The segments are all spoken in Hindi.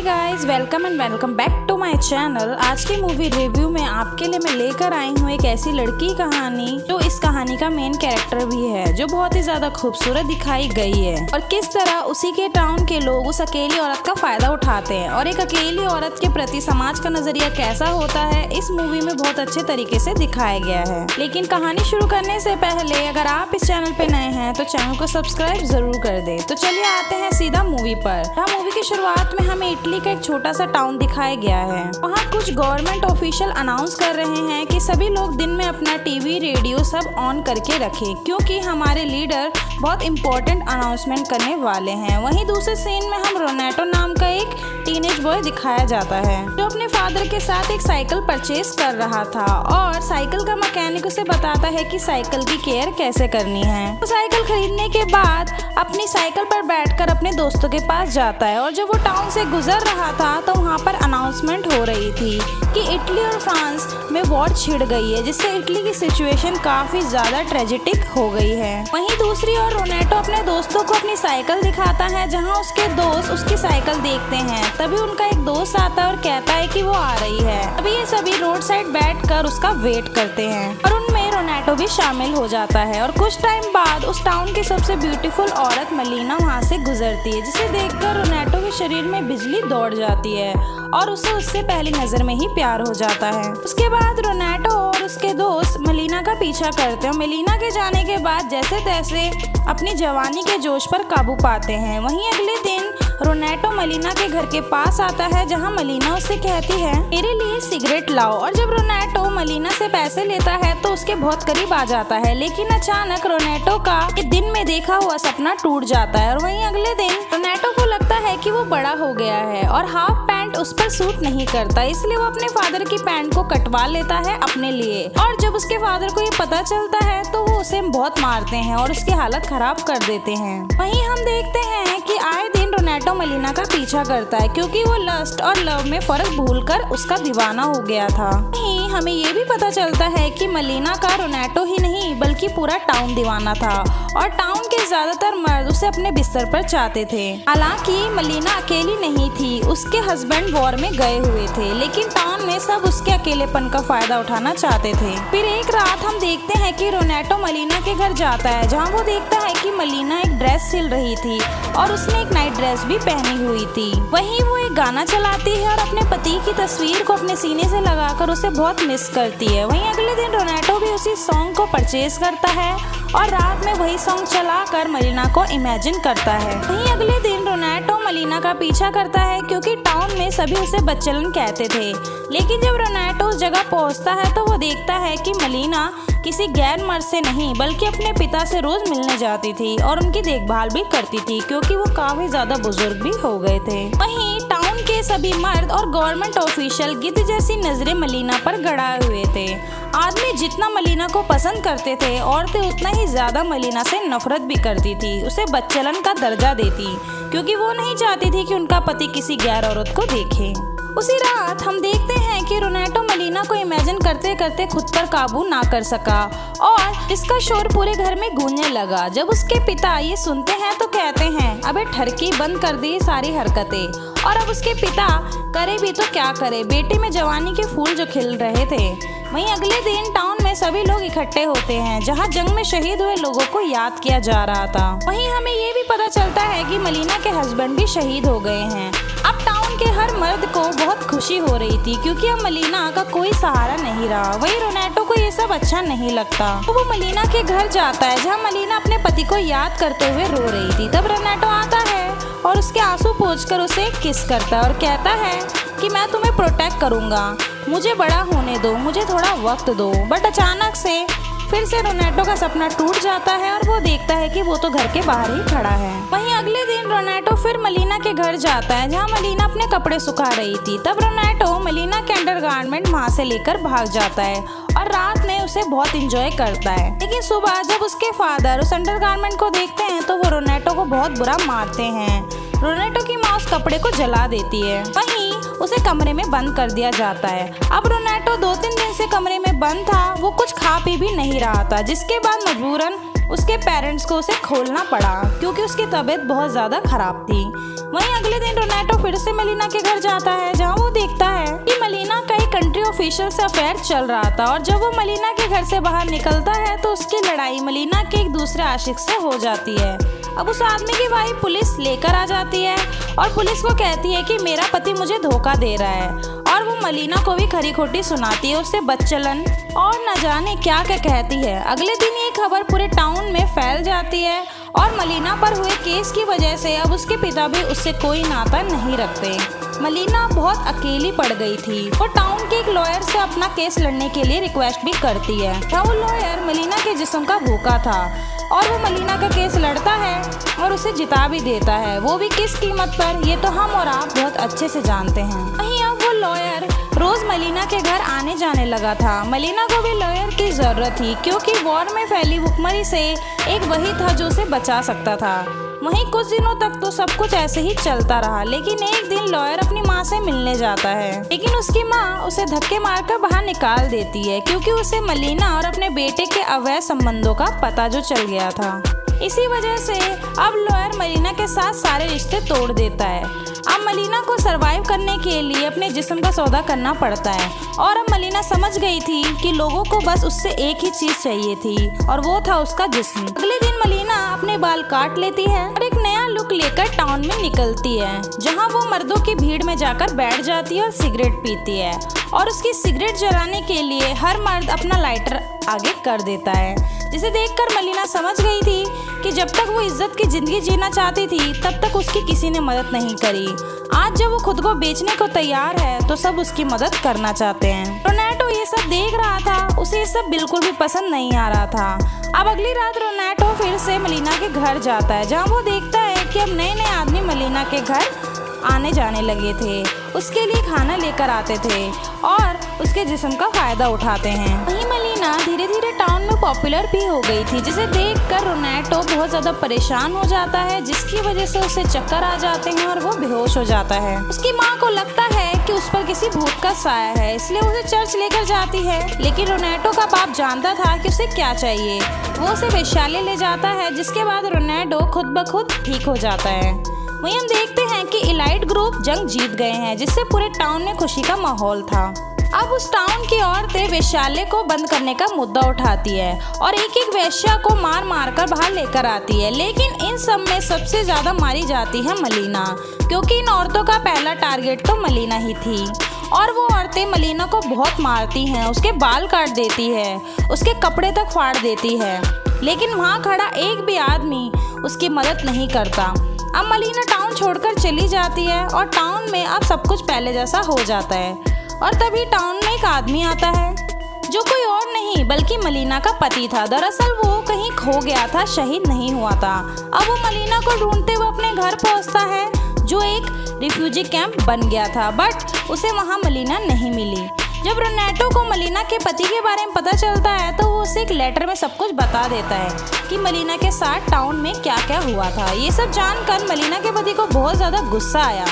Guys, welcome and welcome back to my channel. आज की मूवी रिव्यू में आपके लिए मैं लेकर आई हूँ एक ऐसी लड़की की कहानी जो इस कहानी का मेन कैरेक्टर भी है, जो बहुत ही ज्यादा खूबसूरत दिखाई गई है और किस तरह उसी के टाउन के लोग उस अकेली औरत का फायदा उठाते हैं और एक अकेली औरत के प्रति समाज का नजरिया कैसा होता है इस मूवी में बहुत अच्छे तरीके से दिखाया गया है। लेकिन कहानी शुरू करने से पहले अगर आप इस चैनल पे नए हैं तो चैनल को सब्सक्राइब जरूर कर दे। तो चलिए आते हैं सीधा मूवी पर। मूवी की शुरुआत में हमें इटली का एक छोटा सा टाउन दिखाया गया है। वहाँ कुछ गवर्नमेंट ऑफिशियल अनाउंस कर रहे हैं कि सभी लोग दिन में अपना टीवी रेडियो सब ऑन करके रखें क्योंकि हमारे लीडर बहुत इम्पोर्टेंट अनाउंसमेंट करने वाले हैं। वहीं दूसरे सीन में हम रोनेटो नाम का एक टीनेज बॉय दिखाया जाता है जो अपने फादर के साथ एक साइकिल परचेज कर रहा था और साइकिल का मैकेनिक उसे बताता है कि साइकिल की केयर कैसे करनी है। तो साइकिल खरीदने के बाद अपनी साइकिल पर बैठकर अपने दोस्तों के पास जाता है और जब वो टाउन से गुजर रहा था तो वहाँ पर अनाउंसमेंट हो रही थी कि इटली और फ्रांस में वॉर छिड़ गई है, जिससे इटली की सिचुएशन काफी ज्यादा ट्रेजिटिक हो गई है। वहीं दूसरी ओर रोनेटो अपने दोस्तों को अपनी साइकिल दिखाता है जहां उसके दोस्त उसकी साइकिल देखते हैं। तभी उनका एक दोस्त आता है और कहता है कि वो आ रही है। अभी ये सभी रोड साइड बैठकर उसका वेट करते हैं और उनमें रोनेटो भी शामिल हो जाता है और कुछ टाइम बाद उस टाउन की सबसे ब्यूटीफुल औरत मलीना वहाँ से गुजरती है, जिसे देखकर रोनेटो के शरीर में बिजली दौड़ जाती है और उसे उससे पहली नजर में ही प्यार हो जाता है। उसके बाद रोनेटो और उसके दोस्त मलीना का पीछा करते हैं। मलीना के जाने के बाद जैसे तैसे अपनी जवानी के जोश पर काबू पाते हैं। वहीं अगले दिन रोनेटो मलीना के घर के पास आता है जहां मलीना उससे कहती है मेरे लिए सिगरेट लाओ, और जब रोनेटो मलीना से पैसे लेता है तो उसके बहुत करीब आ जाता है। लेकिन अचानक रोनेटो का दिन में देखा हुआ सपना टूट जाता है और वहीं अगले दिन रोनेटो को लगता है कि वो बड़ा हो गया है और हाफ पैंट उस पर सूट नहीं करता, इसलिए वो अपने फादर की पैंट को कटवा लेता है अपने लिए। और जब उसके फादर को ये पता चलता है तो वो उसे बहुत मारते हैं और उसकी हालत खराब कर देते हैं। वहीं हम देखते हैं कि आए दिन रोनेटो मलीना का पीछा करता है क्योंकि वो लस्ट और लव में फर्क भूलकर उसका दीवाना हो गया था। वहीं हमें ये भी पता चलता है कि मलीना का रोनेटो ही नहीं बल्कि पूरा टाउन दीवाना था और टाउन के ज्यादातर मर्द उसे अपने बिस्तर पर चाहते थे। हालांकि मलीना अकेली नहीं थी, उसके हस्बैंड वॉर में गए हुए थे, लेकिन टाउन में सब उसके अकेलेपन का फायदा उठाना चाहते थे। फिर एक रात हम देखते हैं कि रोनेटो मलीना के घर जाता है जहाँ वो देखता है कि मलीना एक ड्रेस सिल रही थी और उसने एक नाइट ड्रेस भी पहनी हुई थी। वहीं वो एक गाना चलाती है और अपने पति की तस्वीर को अपने सीने से लगाकर उसे बहुत मिस करती है। वहीं अगले दिन रोनेटो भी उसी सॉन्ग को परचेज करता है और रात में वही सॉन्ग चलाकर मलीना को इमेजिन करता है। वहीं अगले दिन रोनेटो मलीना का पीछा करता है क्योंकि टाउन में सभी उसे बच्चलन कहते थे। लेकिन जब रोनेटो उस जगह पहुंचता है तो वो देखता है कि मलीना किसी गैर मर्द से नहीं बल्कि अपने पिता से रोज मिलने जाती थी और उनकी देखभाल भी करती थी क्योंकि वो काफी ज्यादा बुजुर्ग भी हो गए थे। वहीं टाउन के सभी मर्द और गवर्नमेंट ऑफिशियल गिद्ध जैसी नजरें मलीना पर गड़ाए हुए थे। आदमी जितना मलीना को पसंद करते थे औरतें उतना ही ज्यादा मलीना से नफरत भी करती थी, उसे बच्चलन का दर्जा देती क्योंकि वो नहीं चाहती थी कि उनका पति किसी गैर औरत को देखे। उसी रात हम देखते हैं कि रोनेटो मलीना को इमेजिन करते करते खुद पर काबू ना कर सका और इसका शोर पूरे घर में गूंजने लगा। जब उसके पिता ये सुनते हैं तो कहते हैं अबे ठरकी, बंद कर दी सारी हरकतें। और अब उसके पिता करे भी तो क्या करे, बेटे में जवानी के फूल जो खिल रहे थे। वहीं अगले दिन टाउन में सभी लोग इकट्ठे होते हैं जहां जंग में शहीद हुए लोगों को याद किया जा रहा था। वहीं हमें ये भी पता चलता है कि मलीना के हस्बैंड भी शहीद हो गए हैं। अब टाउन के हर मर्द को बहुत खुशी हो रही थी क्योंकि अब मलीना का कोई सहारा नहीं रहा। वहीं रोनेटो को ये सब अच्छा नहीं लगता तो वो मलीना के घर जाता है जहाँ मलीना अपने पति को याद करते हुए रो रही थी। तब रोनेटो आता है और उसके आंसू पोंछकर उसे किस करता है और कहता है कि मैं तुम्हें प्रोटेक्ट करूंगा, मुझे बड़ा होने दो, मुझे थोड़ा वक्त दो। बट अचानक से फिर से रोनेटो का सपना टूट जाता है और वो देखता है कि वो तो घर के बाहर ही खड़ा है। वहीं अगले दिन रोनेटो फिर मलीना के घर जाता है जहाँ मलीना अपने कपड़े सुखा रही थी। तब रोनेटो मलीना के अंडरगारमेंट वहाँ से लेकर भाग जाता है और रात में उसे बहुत इंजॉय करता है। लेकिन सुबह जब उसके फादर उस अंडरगारमेंट को देखते हैं तो वो रोनेटो को बहुत बुरा मारते हैं। रोनेटो की माँ उस कपड़े को जला देती है। वहीं उसे कमरे में बंद कर दिया जाता है। अब रोनेटो 2-3 दिन से कमरे में बंद था, वो कुछ खा पी भी नहीं रहा था, जिसके बाद मजबूरन उसके पेरेंट्स को उसे खोलना पड़ा क्योंकि उसकी तबीयत बहुत ज़्यादा खराब थी। वहीं अगले दिन रोनेटो फिर से मलीना के घर जाता है, जहाँ वो देखता है कि मलीना का एक कंट्री ऑफिशियल से अफेयर चल रहा था। और जब वो मलीना के घर से बाहर निकलता है तो उसकी लड़ाई मलीना के एक दूसरे आशिक से हो जाती है। अब उस आदमी की वाइफ पुलिस लेकर आ जाती है और पुलिस को कहती है कि मेरा पति मुझे धोखा दे रहा है, और वो मलीना को भी खरी खोटी सुनाती है, उससे बदचलन और न जाने क्या क्या कहती है। अगले दिन ये खबर पूरे टाउन में फैल जाती है और मलीना पर हुए केस की वजह से अब उसके पिता भी उससे कोई नाता नहीं रखते। मलीना बहुत अकेली पड़ गई थी और टाउन के एक लॉयर से अपना केस लड़ने के लिए रिक्वेस्ट भी करती है। वो लॉयर मलीना के जिस्म का भूखा था और वो मलीना का केस लड़ता है और उसे जिता भी देता है, वो भी किस कीमत पर, ये तो हम और आप बहुत अच्छे से जानते हैं। वहीं अब वो लॉयर रोज मलीना के घर आने जाने लगा था। मलीना को भी लॉयर की जरूरत थी क्योंकि वॉर में फैली भुखमरी से एक वही था जो उसे बचा सकता था। वहीं कुछ दिनों तक तो सब कुछ ऐसे ही चलता रहा, लेकिन एक दिन लॉयर अपनी माँ से मिलने जाता है, लेकिन उसकी माँ उसे धक्के मारकर बाहर निकाल देती है क्योंकि उसे मलीना और अपने बेटे के अवैध संबंधों का पता जो चल गया था। इसी वजह से अब लॉयर मलीना के साथ सारे रिश्ते तोड़ देता है। अब मलीना को सरवाइव करने के लिए अपने जिस्म का सौदा करना पड़ता है और अब मलीना समझ गई थी कि लोगों को बस उससे एक ही चीज चाहिए थी और वो था उसका जिस्म। अगले दिन मलीना अपने बाल काट लेती है और एक नया लुक लेकर टाउन में निकलती है, जहाँ वो मर्दों की भीड़ में जाकर बैठ जाती है और सिगरेट पीती है। और उसकी सिगरेट जलाने के लिए हर मर्द अपना लाइटर आगे कर देता है, जिसे देखकर मलीना समझ गई थी कि जब तक वो इज्जत की जिंदगी जीना चाहती थी तब तक उसकी किसी ने मदद नहीं करी। आज जब वो खुद को बेचने को तैयार है तो सब उसकी मदद करना चाहते हैं। रोनेटो ये सब देख रहा था, उसे ये सब बिल्कुल भी पसंद नहीं आ रहा था। अब अगली रात रोनेटो फिर से मलीना के घर जाता है, जहाँ वो देखता है कि अब नए नए आदमी मलीना के घर आने जाने लगे थे, उसके लिए खाना लेकर आते थे और उसके जिस्म का फायदा उठाते हैं। वहीं मलीना धीरे धीरे टाउन में पॉपुलर भी हो गई थी, जिसे देखकर रोनेटो बहुत ज्यादा परेशान हो जाता है, जिसकी वजह से उसे चक्कर आ जाते हैं और वो बेहोश हो जाता है। उसकी माँ को लगता है कि उस पर किसी भूत का साया है, इसलिए उसे चर्च लेकर जाती है, लेकिन रोनेटो का बाप जानता था कि उसे क्या चाहिए। वो उसे वेश्यालय ले जाता है, जिसके बाद रोनेटो खुद ब खुद ठीक हो जाता है। वहीं हम देखते हैं कि इलाइट ग्रुप जंग जीत गए हैं, जिससे पूरे टाउन में खुशी का माहौल था। अब उस टाउन की औरतें वेश्यालय को बंद करने का मुद्दा उठाती है और एक एक वेश्या को मार मार कर बाहर लेकर आती है, लेकिन इन सब में सबसे ज्यादा मारी जाती है मलीना, क्योंकि इन औरतों का पहला टारगेट तो मलीना ही थी। और वो औरतें मलीना को बहुत मारती हैं, उसके बाल काट देती है, उसके कपड़े तक फाड़ देती है, लेकिन वहाँ खड़ा एक भी आदमी उसकी मदद नहीं करता। अब मलीना टाउन छोड़कर चली जाती है और टाउन में अब सब कुछ पहले जैसा हो जाता है। और तभी टाउन में एक आदमी आता है, जो कोई और नहीं बल्कि मलीना का पति था। दरअसल वो कहीं खो गया था, शहीद नहीं हुआ था। अब वो मलीना को ढूंढते हुए अपने घर पहुंचता है, जो एक रिफ्यूजी कैंप बन गया था, बट उसे वहाँ मलीना नहीं मिली। जब रोनेटो को मलीना के पति के बारे में पता चलता है तो वो उसे एक लेटर में सब कुछ बता देता है कि मलीना के साथ टाउन में क्या क्या हुआ था। ये सब जानकर मलीना के पति को बहुत ज़्यादा गुस्सा आया,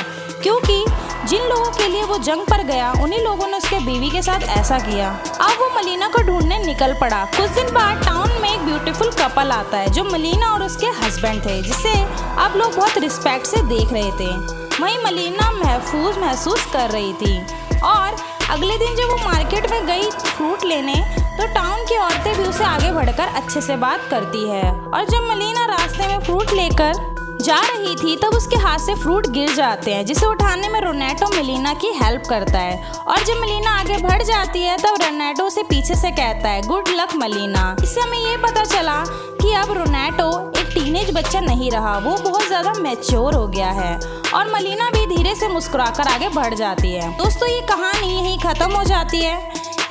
क्योंकि जिन लोगों के लिए वो जंग पर गया उन्हीं लोगों ने उसके बीवी के साथ ऐसा किया। अब वो मलीना को ढूंढने निकल पड़ा। कुछ दिन बाद टाउन में एक ब्यूटीफुल कपल आता है, जो मलीना और उसके हस्बैंड थे, जिसे अब लोग बहुत रिस्पेक्ट से देख रहे थे। वहीं मलीना महफूज महसूस कर रही थी और अगले दिन जब वो मार्केट में गई फ्रूट लेने तो टाउन की औरतें भी उसे आगे बढ़कर अच्छे से बात करती है। और जब मलीना रास्ते में फ्रूट लेकर जा रही थी तब उसके हाथ से फ्रूट गिर जाते हैं, जिसे उठाने में रोनेटो मलीना की हेल्प करता है। और जब मलीना आगे बढ़ जाती है तब रोनेटो उसे पीछे से कहता है, गुड लक मलीना। इससे हमें ये पता चला कि अब रोनेटो एक टीनेज बच्चा नहीं रहा, वो बहुत ज़्यादा मैच्योर हो गया है। और मलीना भी धीरे से मुस्कुराकर आगे बढ़ जाती है। दोस्तों, ये कहानी यहीं ख़त्म हो जाती है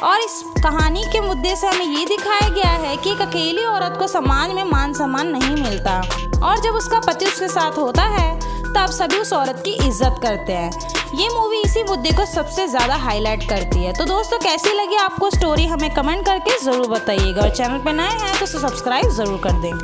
और इस कहानी के मुद्दे से हमें ये दिखाया गया है कि एक अकेली औरत को समाज में मान सम्मान नहीं मिलता, और जब उसका पति उसके साथ होता है तब सभी उस औरत की इज्जत करते हैं। ये मूवी इसी मुद्दे को सबसे ज़्यादा हाईलाइट करती है। तो दोस्तों, कैसी लगी आपको स्टोरी, हमें कमेंट करके ज़रूर बताइएगा, और चैनल पर नए हैं तो सब्सक्राइब ज़रूर कर दें।